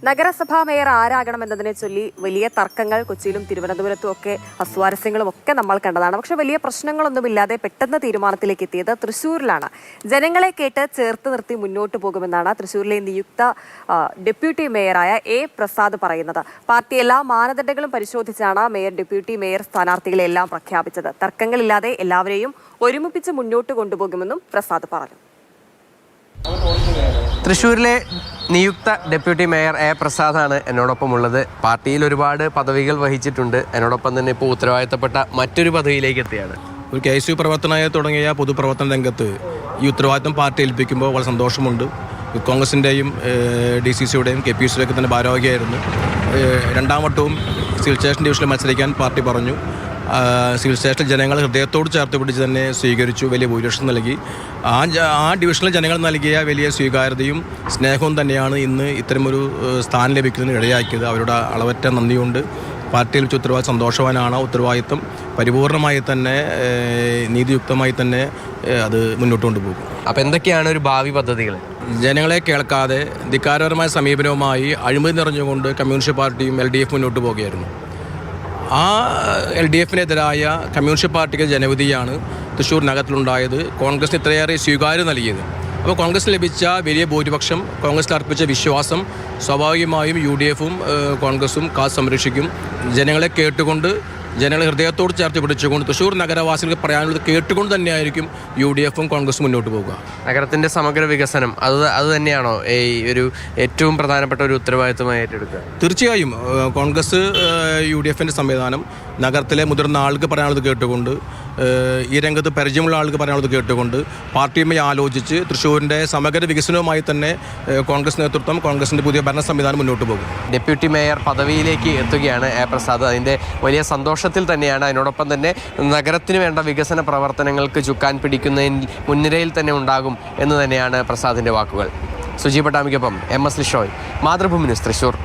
നഗരസഭാ മേയർ ആരാകണമെന്നതിനെ ചൊല്ലി വലിയ തർക്കങ്ങൾ കൊച്ചിയിലും തിരുവനന്തപുരത്തും ഒക്കെ അസ്വാരസ്യങ്ങളും ഒക്കെ നമ്മൾ കണ്ടതാണ്. പക്ഷെ വലിയ പ്രശ്നങ്ങളൊന്നുമില്ലാതെ പെട്ടെന്ന് തീരുമാനത്തിലേക്ക് എത്തിയത് തൃശ്ശൂരിലാണ്. ജനങ്ങളെ കേട്ട് ചേർത്ത് നിർത്തി മുന്നോട്ട് പോകുമെന്നാണ് തൃശ്ശൂരിലെ നിയുക്ത ഡെപ്യൂട്ടി മേയറായ എ പ്രസാദ് പറയുന്നത്. പാർട്ടി എല്ലാ മാനദണ്ഡങ്ങളും പരിശോധിച്ചാണ് മേയർ, ഡെപ്യൂട്ടി മേയർ സ്ഥാനാർത്ഥികളെ എല്ലാം പ്രഖ്യാപിച്ചത്. തർക്കങ്ങളില്ലാതെ എല്ലാവരെയും ഒരുമിപ്പിച്ച് മുന്നോട്ട് കൊണ്ടുപോകുമെന്നും പ്രസാദ് പറഞ്ഞു. തൃശ്ശൂരിലെ നിയുക്ത ഡെപ്യൂട്ടി മേയർ എ പ്രസാദാണ് എന്നോടൊപ്പം ഉള്ളത്. പാർട്ടിയിൽ ഒരുപാട് പദവികൾ വഹിച്ചിട്ടുണ്ട്. എന്നോടൊപ്പം തന്നെ ഇപ്പോൾ ഉത്തരവാദിത്തപ്പെട്ട മറ്റൊരു പദവിയിലേക്ക് എത്തിയാണ്. ഒരു KSU പ്രവർത്തനമായി തുടങ്ങിയ പൊതുപ്രവർത്തന രംഗത്ത് ഈ ഉത്തരവാദിത്തം പാർട്ടി ഏൽപ്പിക്കുമ്പോൾ വളരെ സന്തോഷമുണ്ട്. കോൺഗ്രസിൻ്റെയും DCCയുടെയും KPCയുടെയൊക്കെ തന്നെ ഭാരവാഹിയായിരുന്നു. രണ്ടാം വട്ടവും സിവിൽ സ്റ്റേഷൻ ഡിവിഷനിൽ മത്സരിക്കാൻ പാർട്ടി പറഞ്ഞു. സിവിൽ സ്റ്റേഷൻ ജനങ്ങൾ ഹൃദയത്തോട് ചേർത്ത് പിടിച്ച് തന്നെ സ്വീകരിച്ചു, വലിയ ഭൂരിപക്ഷം നൽകി. ആ ഡിവിഷനിൽ ജനങ്ങൾ നൽകിയ വലിയ സ്വീകാര്യതയും സ്നേഹവും തന്നെയാണ് ഇന്ന് ഇത്തരമൊരു സ്ഥാനം ലഭിക്കുന്നതിന് ഇടയാക്കിയത്. അവരുടെ അളവറ്റ നന്ദിയുണ്ട്. പാർട്ടിയിൽ വെച്ച് ഉത്തരവാദിത്തം സന്തോഷവാനാണ്. ഉത്തരവാദിത്തം പരിപൂർണമായി തന്നെ നീതിയുക്തമായി തന്നെ അത് മുന്നോട്ട് കൊണ്ടുപോകും. അപ്പോൾ എന്തൊക്കെയാണ് ഒരു ഭാവി പദ്ധതികൾ? ജനങ്ങളെ കേൾക്കാതെ ധിക്കാരപരമായ സമീപനവുമായി അഴിമതി നിറഞ്ഞുകൊണ്ട് കമ്മ്യൂണിസ്റ്റ് പാർട്ടിയും LDF മുന്നോട്ട് പോവുകയായിരുന്നു. ആ LDFനെതിരായ കമ്മ്യൂണിസ്റ്റ് പാർട്ടിക്ക് ജനവിധിയാണ് തൃശ്ശൂർ നഗരത്തിലുണ്ടായത്. കോൺഗ്രസിന് ഇത്രയേറെ സ്വീകാര്യത നൽകിയത്. അപ്പോൾ കോൺഗ്രസിന് ലഭിച്ച വലിയ ഭൂരിപക്ഷം, കോൺഗ്രസിൽ അർപ്പിച്ച വിശ്വാസം സ്വാഭാവികമായും UDFും കോൺഗ്രസും കാത്ത് സംരക്ഷിക്കും. ജനങ്ങളെ കേട്ടുകൊണ്ട്, ജനങ്ങളെ ഹൃദയത്തോട് ചേർത്ത് പിടിച്ചുകൊണ്ട് തൃശ്ശൂർ നഗരവാസികൾക്ക് പറയാനുള്ളത് കേട്ടുകൊണ്ട് തന്നെയായിരിക്കും UDFും കോൺഗ്രസും മുന്നോട്ട് പോകുക. നഗരത്തിൻ്റെ സമഗ്ര വികസനം അത് തന്നെയാണോ ഈ ഒരു ഏറ്റവും പ്രധാനപ്പെട്ട ഒരു ഉത്തരവാദിത്തമായി ഏറ്റെടുക്കുക? തീർച്ചയായും കോൺഗ്രസ് UDFിൻ്റെ സംവിധാനം നഗരത്തിലെ മുതിർന്ന ആൾക്ക് പറയാനുള്ളത് കേട്ടുകൊണ്ട്, ഈ രംഗത്ത് പരിചയമുള്ള ആൾക്ക് പറയാനുള്ളത് കേട്ടുകൊണ്ട്, പാർട്ടിയുമായി ആലോചിച്ച് തൃശ്ശൂരിൻ്റെ സമഗ്ര വികസനവുമായി തന്നെ കോൺഗ്രസ് നേതൃത്വം, കോൺഗ്രസിൻ്റെ പുതിയ ഭരണ സംവിധാനം മുന്നോട്ട് പോകും. ഡെപ്യൂട്ടി മേയർ പദവിയിലേക്ക് എത്തുകയാണ് എ പ്രസാദ്. അതിൻ്റെ വലിയ സന്തോഷത്തിൽ തന്നെയാണ്. അതിനോടൊപ്പം തന്നെ നഗരത്തിന് വേണ്ട വികസന പ്രവർത്തനങ്ങൾക്ക് ചുക്കാൻ പിടിക്കുന്നതിൽ മുൻനിരയിൽ തന്നെ ഉണ്ടാകും എന്ന് തന്നെയാണ് പ്രസാദിൻ്റെ വാക്കുകൾ. സുജി പട്ടാമിക്കൊപ്പം MS ലിഷോയ്, മാതൃഭൂമി ന്യൂസ്, തൃശ്ശൂർ.